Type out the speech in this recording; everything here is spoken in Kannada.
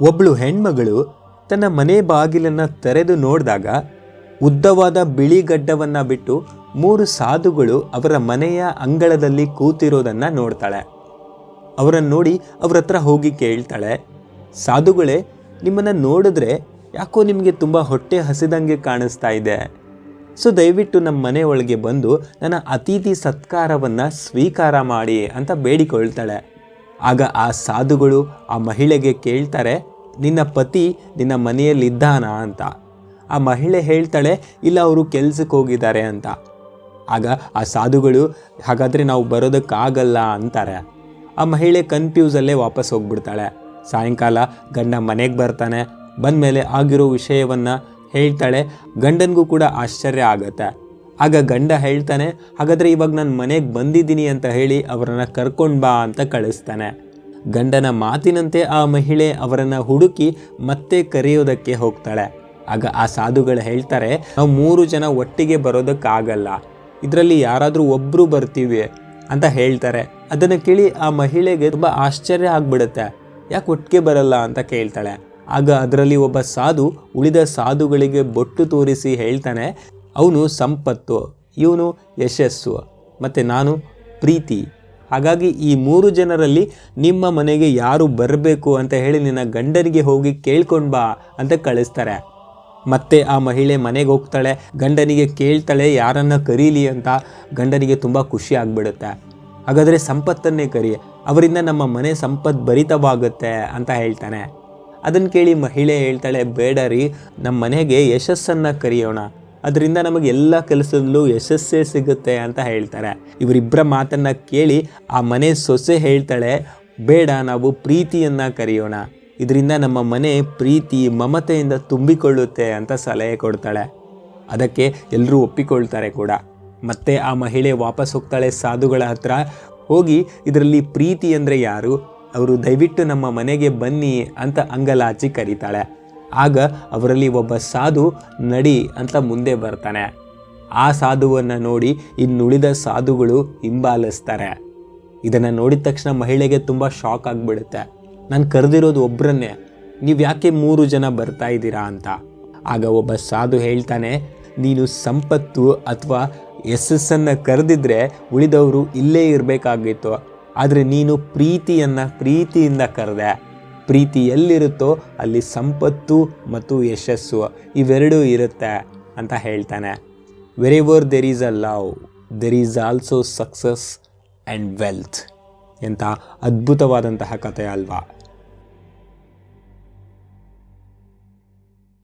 ಒಬ್ಬಳು ಹೆಣ್ಮಗಳು ತನ್ನ ಮನೆ ಬಾಗಿಲನ್ನು ತೆರೆದು ನೋಡಿದಾಗ ಉದ್ದವಾದ ಬಿಳಿ ಗಡ್ಡವನ್ನು ಬಿಟ್ಟು 3 ಸಾಧುಗಳು ಅವರ ಮನೆಯ ಅಂಗಳದಲ್ಲಿ ಕೂತಿರೋದನ್ನು ನೋಡ್ತಾಳೆ. ಅವರನ್ನು ನೋಡಿ ಅವ್ರ ಹತ್ರ ಹೋಗಿ ಕೇಳ್ತಾಳೆ, ಸಾಧುಗಳೇ, ನಿಮ್ಮನ್ನು ನೋಡಿದ್ರೆ ಯಾಕೋ ನಿಮಗೆ ತುಂಬ ಹೊಟ್ಟೆ ಹಸಿದಂಗೆ ಕಾಣಿಸ್ತಾ ಇದೆ. ಸೊ ದಯವಿಟ್ಟು ನಮ್ಮ ಮನೆ ಒಳಗೆ ಬಂದು ನನ್ನ ಅತಿಥಿ ಸತ್ಕಾರವನ್ನು ಸ್ವೀಕಾರ ಮಾಡಿ ಅಂತ ಬೇಡಿಕೊಳ್ತಾಳೆ. ಆಗ ಆ ಸಾಧುಗಳು ಆ ಮಹಿಳೆಗೆ ಕೇಳ್ತಾರೆ, ನಿನ್ನ ಪತಿ ನಿನ್ನ ಮನೆಯಲ್ಲಿದ್ದಾನ ಅಂತ. ಆ ಮಹಿಳೆ ಹೇಳ್ತಾಳೆ, ಇಲ್ಲ, ಅವರು ಕೆಲ್ಸಕ್ಕೆ ಹೋಗಿದ್ದಾರೆ ಅಂತ. ಆಗ ಆ ಸಾಧುಗಳು, ಹಾಗಾದರೆ ನಾವು ಬರೋದಕ್ಕಾಗಲ್ಲ ಅಂತಾರೆ. ಆ ಮಹಿಳೆ ಕನ್ಫ್ಯೂಸಲ್ಲೇ ವಾಪಸ್ ಹೋಗ್ಬಿಡ್ತಾಳೆ. ಸಾಯಂಕಾಲ ಗಂಡ ಮನೆಗೆ ಬರ್ತಾನೆ. ಬಂದಮೇಲೆ ಆಗಿರೋ ವಿಷಯವನ್ನು ಹೇಳ್ತಾಳೆ. ಗಂಡನಿಗೂ ಕೂಡ ಆಶ್ಚರ್ಯ ಆಗುತ್ತೆ. ಆಗ ಗಂಡ ಹೇಳ್ತಾನೆ, ಹಾಗಾದರೆ ಇವಾಗ ನಾನು ಮನೆಗೆ ಬಂದಿದ್ದೀನಿ ಅಂತ ಹೇಳಿ ಅವರನ್ನು ಕರ್ಕೊಂಡು ಬಾ ಅಂತ ಕಳಿಸ್ತಾನೆ. ಗಂಡನ ಮಾತಿನಂತೆ ಆ ಮಹಿಳೆ ಅವರನ್ನು ಹುಡುಕಿ ಮತ್ತೆ ಕರೆಯೋದಕ್ಕೆ ಹೋಗ್ತಾಳೆ. ಆಗ ಆ ಸಾಧುಗಳು ಹೇಳ್ತಾರೆ, ನಾವು 3 ಜನ ಒಟ್ಟಿಗೆ ಬರೋದಕ್ಕಾಗಲ್ಲ, ಇದರಲ್ಲಿ ಯಾರಾದರೂ ಒಬ್ಬರು ಬರ್ತೀವಿ ಅಂತ ಹೇಳ್ತಾರೆ. ಅದನ್ನು ಕೇಳಿ ಆ ಮಹಿಳೆಗೆ ತುಂಬ ಆಶ್ಚರ್ಯ ಆಗಿಬಿಡುತ್ತೆ. ಯಾಕೆ ಒಟ್ಟಿಗೆ ಬರಲ್ಲ ಅಂತ ಕೇಳ್ತಾಳೆ. ಆಗ ಅದರಲ್ಲಿ ಒಬ್ಬ ಸಾಧು ಉಳಿದ ಸಾಧುಗಳಿಗೆ ಬೊಟ್ಟು ತೋರಿಸಿ ಹೇಳ್ತಾನೆ, ಅವನು ಸಂಪತ್ತು, ಇವನು ಯಶಸ್ಸು, ಮತ್ತು ನಾನು ಪ್ರೀತಿ. ಹಾಗಾಗಿ ಈ 3 ಜನರಲ್ಲಿ ನಿಮ್ಮ ಮನೆಗೆ ಯಾರು ಬರಬೇಕು ಅಂತ ಹೇಳಿ ನಿನ್ನ ಗಂಡನಿಗೆ ಹೋಗಿ ಕೇಳ್ಕೊಂಡು ಬಾ ಅಂತ ಕಳಿಸ್ತಾರೆ. ಮತ್ತೆ ಆ ಮಹಿಳೆ ಮನೆಗೆ ಹೋಗ್ತಾಳೆ. ಗಂಡನಿಗೆ ಕೇಳ್ತಾಳೆ ಯಾರನ್ನು ಕರೀಲಿ ಅಂತ. ಗಂಡನಿಗೆ ತುಂಬ ಖುಷಿ ಆಗಿಬಿಡುತ್ತೆ. ಹಾಗಾದರೆ ಸಂಪತ್ತನ್ನೇ ಕರಿ, ಅವರಿಂದ ನಮ್ಮ ಮನೆ ಸಂಪತ್ತು ಭರಿತವಾಗುತ್ತೆ ಅಂತ ಹೇಳ್ತಾನೆ. ಅದನ್ನು ಕೇಳಿ ಮಹಿಳೆ ಹೇಳ್ತಾಳೆ, ಬೇಡ ರೀ, ನಮ್ಮ ಮನೆಗೆ ಯಶಸ್ಸನ್ನು ಕರೆಯೋಣ, ಅದರಿಂದ ನಮಗೆ ಎಲ್ಲ ಕೆಲಸದಲ್ಲೂ ಯಶಸ್ಸೇ ಸಿಗುತ್ತೆ ಅಂತ ಹೇಳ್ತಾರೆ. ಇವರಿಬ್ಬರ ಮಾತನ್ನು ಕೇಳಿ ಆ ಮನೆ ಸೊಸೆ ಹೇಳ್ತಾಳೆ, ಬೇಡ, ನಾವು ಪ್ರೀತಿಯನ್ನು ಕರೆಯೋಣ, ಇದರಿಂದ ನಮ್ಮ ಮನೆ ಪ್ರೀತಿ ಮಮತೆಯಿಂದ ತುಂಬಿಕೊಳ್ಳುತ್ತೆ ಅಂತ ಸಲಹೆ ಕೊಡ್ತಾಳೆ. ಅದಕ್ಕೆ ಎಲ್ಲರೂ ಒಪ್ಪಿಕೊಳ್ತಾರೆ ಕೂಡ. ಮತ್ತೆ ಆ ಮಹಿಳೆ ವಾಪಸ್ ಹೋಗ್ತಾಳೆ ಸಾಧುಗಳ ಹತ್ರ. ಹೋಗಿ ಇದರಲ್ಲಿ ಪ್ರೀತಿ ಅಂದರೆ ಯಾರು, ಅವರು ದಯವಿಟ್ಟು ನಮ್ಮ ಮನೆಗೆ ಬನ್ನಿ ಅಂತ ಅಂಗಲಾಚಿ ಕರೀತಾಳೆ. ಆಗ ಅವರಲ್ಲಿ ಒಬ್ಬ ಸಾಧು ನಡಿ ಅಂತ ಮುಂದೆ ಬರ್ತಾನೆ. ಆ ಸಾಧುವನ್ನು ನೋಡಿ ಇನ್ನುಳಿದ ಸಾಧುಗಳು ಹಿಂಬಾಲಿಸ್ತಾರೆ. ಇದನ್ನು ನೋಡಿದ ತಕ್ಷಣ ಮಹಿಳೆಗೆ ತುಂಬ ಶಾಕ್ ಆಗಿಬಿಡುತ್ತೆ. ನಾನು ಕರೆದಿರೋದು ಒಬ್ಬರನ್ನೇ, ನೀವು ಯಾಕೆ 3 ಜನ ಬರ್ತಾ ಇದ್ದೀರಾ ಅಂತ. ಆಗ ಒಬ್ಬ ಸಾಧು ಹೇಳ್ತಾನೆ, ನೀನು ಸಂಪತ್ತು ಅಥವಾ ಯಶಸ್ಸನ್ನು ಕರೆದಿದ್ರೆ ಉಳಿದವರು ಇಲ್ಲೇ ಇರಬೇಕಾಗಿತ್ತು, ಆದರೆ ನೀನು ಪ್ರೀತಿಯಿಂದ ಕರೆದೆ. ಪ್ರೀತಿ ಎಲ್ಲಿರುತ್ತೋ ಅಲ್ಲಿ ಸಂಪತ್ತು ಮತ್ತು ಯಶಸ್ಸು ಇವೆರಡೂ ಇರುತ್ತೆ ಅಂತ ಹೇಳ್ತಾನೆ. Wherever there is a love, there is also success and wealth. ಎಂಥ ಅದ್ಭುತವಾದಂತಹ ಕಥೆ ಅಲ್ವಾ.